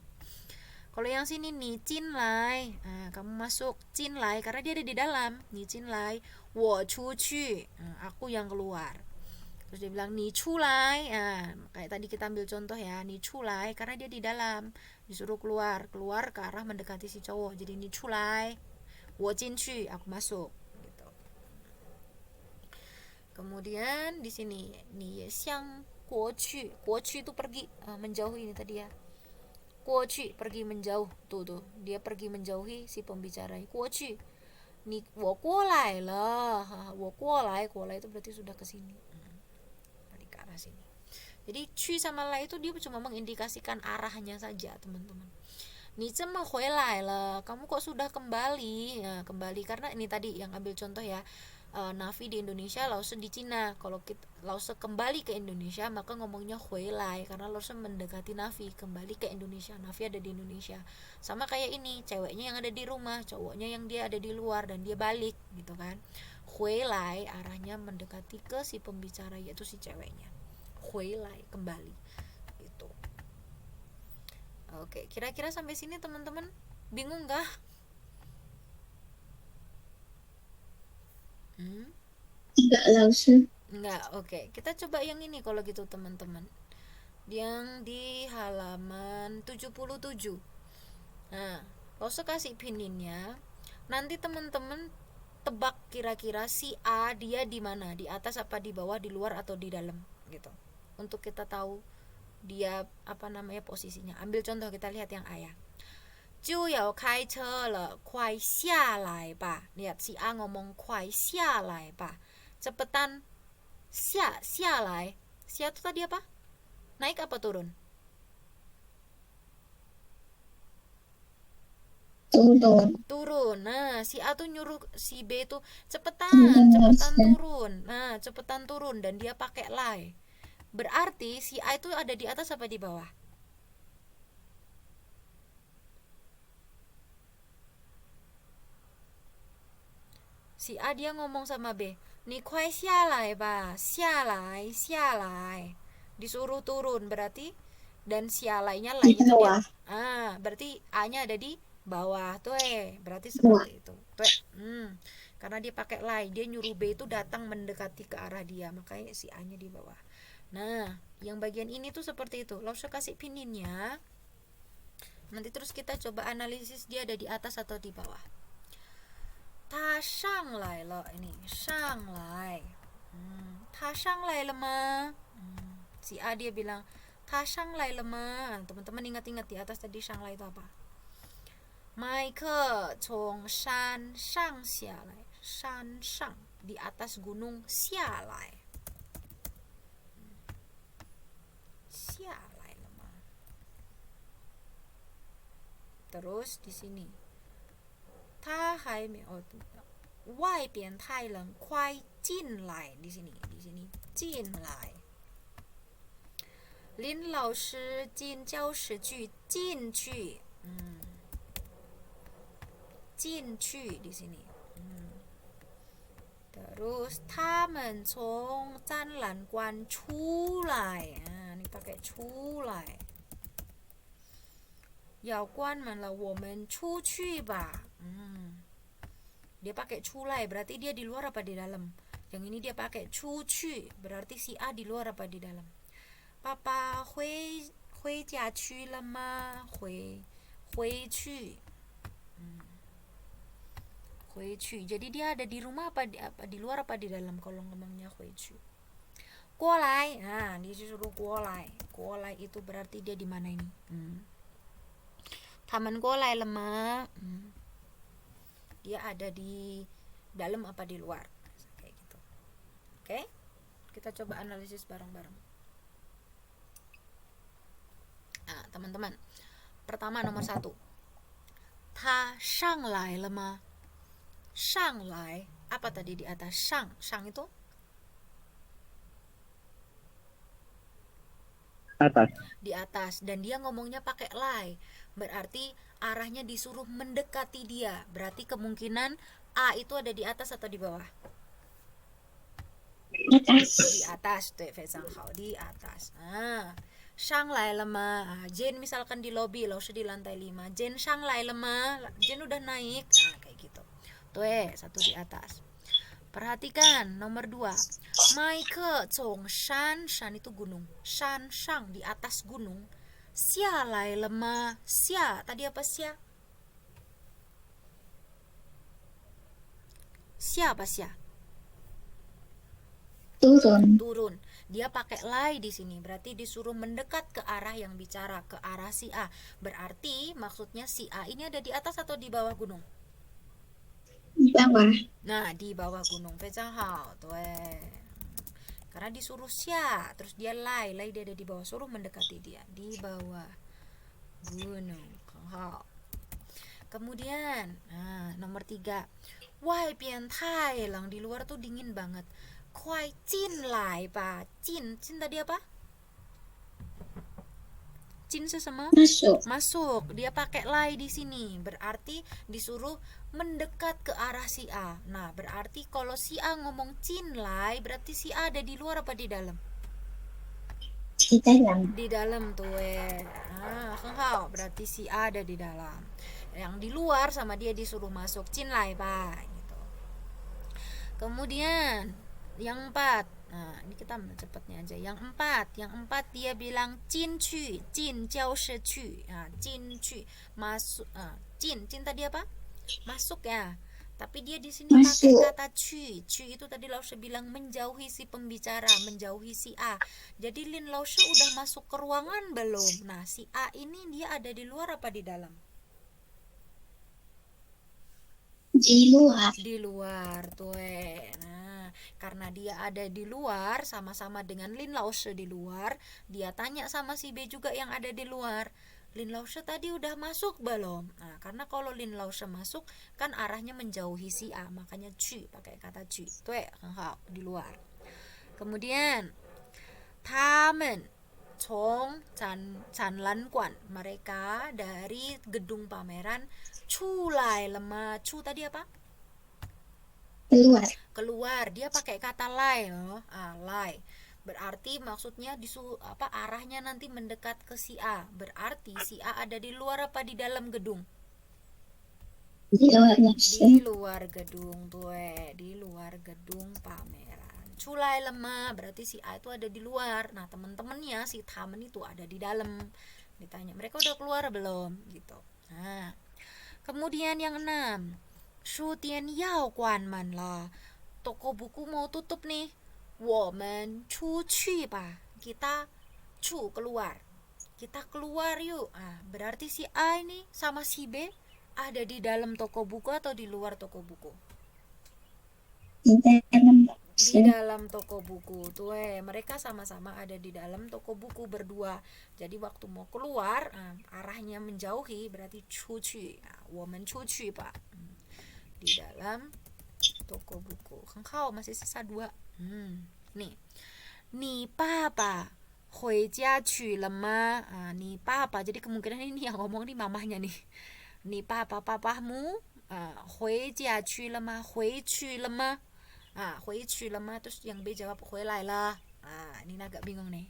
Kalau yang sini ni jin lai, kamu masuk, jin lai karena dia ada di dalam, ni jin lai wo chu qu, aku yang keluar. Terus dia bilang ni chu lai, kayak tadi kita ambil contoh ya, ni chu lai karena dia di dalam, disuruh keluar ke arah mendekati si cowok, jadi ni chu lai wo jin chu, aku masuk, gitu. Kemudian di sini ni xiang guo qu itu pergi, menjauh ini tadi ya, guo qu pergi menjauh, tuh dia pergi menjauhi si pembicara. Guo qu ni wo guo lai le, wo guo lai itu berarti sudah ke sini, sini. Jadi cu sama lai itu dia cuma mengindikasikan arahnya saja, teman-teman. Ni cuma huilai le, kamu kok sudah kembali? Kembali karena ini tadi yang ambil contoh ya, Nafi di Indonesia, Lao Su di Cina. Kalau Lao Su kembali ke Indonesia, maka ngomongnya huilai karena Lao Su mendekati Nafi, kembali ke Indonesia. Nafi ada di Indonesia. Sama kayak ini, ceweknya yang ada di rumah, cowoknya yang dia ada di luar dan dia balik, gitu kan. Huilai arahnya mendekati ke si pembicara, yaitu si ceweknya. Huilai, kembali, gitu. Oke, kira-kira sampai sini teman-teman bingung gak? Enggak langsung. Enggak, oke. Kita coba yang ini kalau gitu teman-teman, yang di halaman 77. Nah, Lao Su kasih pininnya. Nanti teman-teman tebak kira-kira si A dia di mana, di atas apa di bawah, di luar atau di dalam, gitu. Untuk kita tahu dia posisinya. Ambil contoh, kita lihat yang A ya. 就要开车了，快下来吧. Lihat si A ngomong 快下来吧. Cepetan下来. Xia itu tadi apa? Naik apa turun? turun. Nah, si A tuh nyuruh si B tuh cepetan Turun. turun. Nah, cepetan turun dan dia pakai lay. Berarti si A itu ada di atas apa di bawah? Si A dia ngomong sama B, "Ni kuai xialai ba, xialai." Disuruh turun berarti dan xialainya Di lainnya tuh dia. bawah. Berarti A-nya ada di bawah tuh berarti Bawah. seperti itu. Tuh. Karena dia pakai lai, dia nyuruh B itu datang mendekati ke arah dia, makanya si A-nya di bawah. Nah, yang bagian ini tuh seperti itu. Lalu saya kasih pininnya. Nanti terus kita coba analisis dia ada di atas atau di bawah. Ta shang lai le ini, shang lai. Ta shang lai le ma. Si A dia bilang, "Ta shang lai le ma." Teman-teman ingat-ingat di atas tadi shang lai itu apa? Mai ke cong shan shang xia lai. Shan shang di atas gunung xia lai. Xia lai le ma. Terus di sini 他还没有外边太冷，快进来 di sini进来。林老师进教室去，进去，进去 di sini. Terus 他们从展览馆出来，你pakai 出来。要关门了，我们出去吧。Dia pakai culai berarti dia di luar apa di dalam? Yang ini dia pakai cuci berarti si A di luar apa di dalam? Papa hui jia cu le ma? Hui cu. Jadi dia ada di rumah apa di luar apa di dalam kalau ngomongnya hui cu? Kuolai. Nah, disuruh kuolai. Kuolai itu berarti dia di mana ini? Taman kuolai le ma? Dia ada di dalam apa di luar kayak gitu. Oke, kita coba analisis bareng-bareng. Nah, teman-teman, pertama nomor 1, ta shang lai le ma? Shang lai apa tadi di atas? Shang itu Atas. di atas dan dia ngomongnya pakai lai, berarti arahnya disuruh mendekati dia. Berarti kemungkinan A itu ada di atas atau di bawah? Di atas tuh, di atas. Shang lai le ma? Jen misalkan di lobby, lalu di lantai 5. Jen shang lai le ma? Jen udah naik. Kayak gitu. Tuh satu di atas. Perhatikan nomor 2. Mai ke cong shan, shan itu gunung. Shan shang di atas gunung. Xia lai le ma? Xia tadi apa xia? Xia apa xia? Turun. Dia pakai lai di sini, berarti disuruh mendekat ke arah yang bicara, ke arah si A. Berarti maksudnya si A ini ada di atas atau di bawah gunung? Di bawah. Nah, di bawah gunung. Fezang hao, tuh. Karena disuruh xia, terus dia lai dia ada di bawah, suruh mendekati dia di bawah gunung. Hao. Kemudian, nomor 3. Wai bian tai lang, di luar tuh dingin banget. Kuai jin lai ba? Jin tadi apa? Jin sesama masuk. Dia pakai lai di sini, berarti disuruh mendekat ke arah si A. Nah, berarti kalau si A ngomong jin lai, berarti si A ada di luar apa di dalam? Di dalam. Di dalam tuh. Berarti si A ada di dalam. Yang di luar sama dia disuruh masuk jin lai ba gitu. Kemudian yang 4. Nah, ini kita cepatnya aja. Yang 4 dia bilang jin cu, jin jiao shi cu. Jin cu masuk. Jin tadi apa? Masuk ya. Tapi dia di sini pakai kata cu. Cu itu tadi Laushe bilang menjauhi si pembicara, menjauhi si A. Jadi Lin Laushe udah masuk ke ruangan belum? Nah, si A ini dia ada di luar apa di dalam? Di luar. Di luar tuh. Nah, karena dia ada di luar sama-sama dengan Lin Laushe di luar, dia tanya sama si B juga yang ada di luar. Lin Laushe tadi udah masuk belum? Nah, karena kalau Lin Laushe masuk kan arahnya menjauhi si A, makanya cu pakai kata cu. Tuh di luar. Kemudian tamen Chong Chanlanguan, mereka dari gedung pameran Chulai lemah. Chu tadi apa? Keluar. Keluar. Dia pakai kata lai loh. Lai. Berarti maksudnya arahnya nanti mendekat ke si A. Berarti si A ada di luar apa di dalam gedung? Di luarnya. Di luar gedung tuh, di luar gedung pameran. Culai lemah berarti si A itu ada di luar. Nah, temen-temennya si Tamen itu ada di dalam. Ditanya, mereka udah keluar belum? Gitu. Nah, kemudian yang 6, Shu Tian Yao Guan Man lah. Toko buku mau tutup nih. Women Chu Qu ba. Kita Chu keluar. Kita keluar yuk. Berarti si A ini sama si B ada di dalam toko buku atau di luar toko buku? Di dalam. Di dalam toko buku tuh, mereka sama-sama ada di dalam toko buku berdua. Jadi waktu mau keluar, arahnya menjauhi berarti cuci. Woman cuci pak. Di dalam toko buku. Kau masih sisa 2. Nih, ni papa 回家去了吗? Ni papa. Jadi kemungkinan ini yang ngomong nih mamahnya nih. Ni papa papamu 回家去了吗? 回去了吗? 回去了吗? Terus yang B jawab 回来了. Ini agak bingung nih.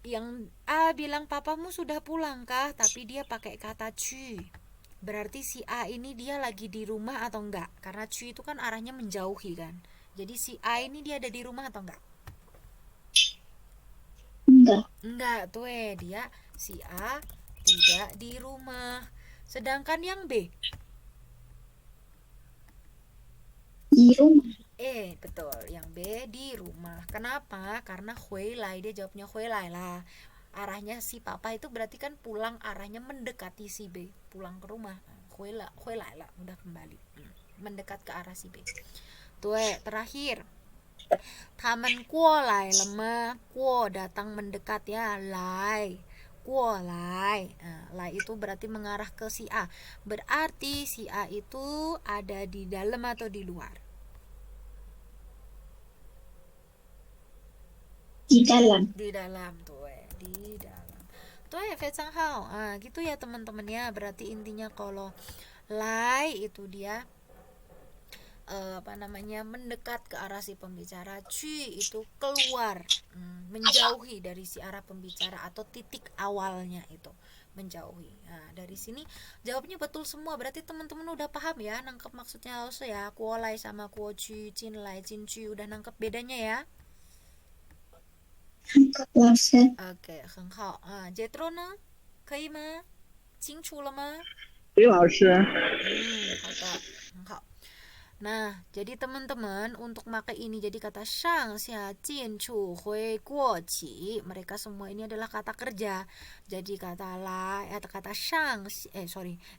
Yang A bilang papamu sudah pulang kah? Tapi dia pakai kata cu. Berarti si A ini dia lagi di rumah atau enggak? Karena cu itu kan arahnya menjauhi kan. Jadi si A ini dia ada di rumah atau enggak? Enggak tuh, dia si A tidak di rumah. Sedangkan yang B Di rumah. Betul, yang B di rumah. Kenapa? Karena huilai, dia jawabnya huilai lah. Arahnya si papa itu berarti kan pulang, arahnya mendekati si B, pulang ke rumah. Huilai lah, udah kembali, mendekat ke arah si B. Tuh, terakhir. Taman kuo lai lemah, kuo datang mendekat ya, lai. Kuo lai. Lai itu berarti mengarah ke si A. Berarti si A itu ada di dalam atau di luar? Di dalam. Di dalam tuh, di dalam. Tuh Fecang Hao. Gitu ya teman-teman ya. Berarti intinya kalau lai itu dia mendekat ke arah si pembicara, cu itu keluar, menjauhi dari si arah pembicara atau titik awalnya itu menjauhi. Dari sini jawabnya betul semua. Berarti teman-teman udah paham ya, nangkep maksudnya Lause ya. Kuo lai sama kuo cu, cin lai, cin cu, udah nangkep bedanya ya. Lause. OK，很好Jetro 呢？可以吗？清楚了吗？李老师，好的，很好。Nah, jadi teman-teman untuk pakai ini jadi kata shang, xia, jin, chu, hui, guo, qi. Mereka semua ini adalah kata kerja. Jadi kata lai atau kata shang,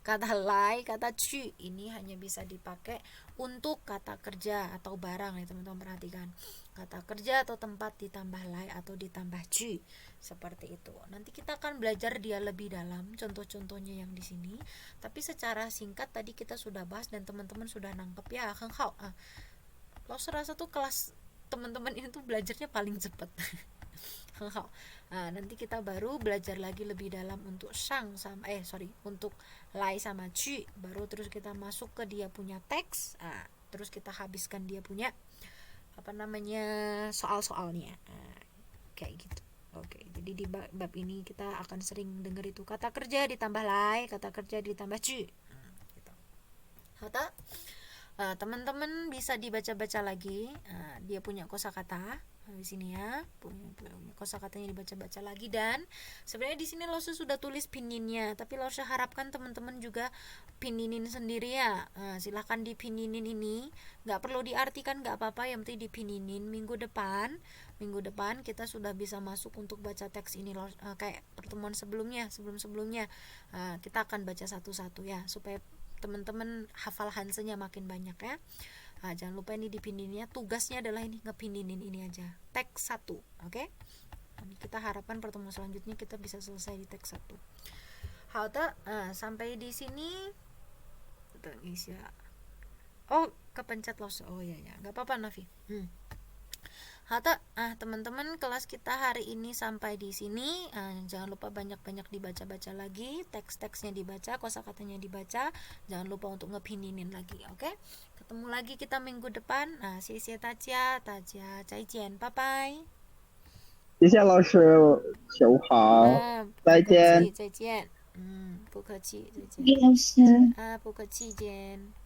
kata lai, kata chu ini hanya bisa dipakai untuk kata kerja atau barang ya teman-teman, perhatikan. Kata kerja atau tempat ditambah lai atau ditambah cu. Seperti itu. Nanti kita akan belajar dia lebih dalam contoh-contohnya yang di sini. Tapi secara singkat tadi kita sudah bahas dan teman-teman sudah nangkep ya. Lo serasa tuh kelas teman-teman ini tuh belajarnya paling cepat. Nanti kita baru belajar lagi lebih dalam untuk shang sama untuk lai sama cu. Baru terus kita masuk ke dia punya teks. Terus kita habiskan dia punya soal-soalnya. Kayak gitu. Oke, jadi di bab ini kita akan sering dengar itu kata kerja ditambah lai, kata kerja ditambah cu. Gitu. Hata? Teman-teman bisa dibaca-baca lagi. Dia punya kosakata di sini ya, punya kosakatanya dibaca-baca lagi. Dan sebenarnya di sini Lause sudah tulis pininnya, tapi Lause harapkan teman-teman juga pininin sendiri ya. Silahkan dipininin ini, nggak perlu diartikan, nggak apa-apa, yang penting dipininin. Minggu depan kita sudah bisa masuk untuk baca teks ini kayak pertemuan sebelumnya. Kita akan baca satu-satu ya, supaya teman-teman hafal hansanya makin banyak ya. Jangan lupa ini dipininnya, tugasnya adalah ini ngepininin ini aja teks 1, oke? Kita harapkan pertemuan selanjutnya kita bisa selesai di teks 1. 好的, sampai di sini. Oh, kepencet loss. Oh ya, nggak apa-apa Nafi. 好的, teman-teman, kelas kita hari ini sampai di sini. Jangan lupa banyak-banyak dibaca-baca lagi, teks-teksnya dibaca, kosakatanya dibaca. Jangan lupa untuk ngepininin lagi, oke? Ketemu lagi kita minggu depan. Xie xie Tajia,再见, bye bye. 谢谢老师，下午好，再见。再见。不客气，再见。李老师。不客气，见。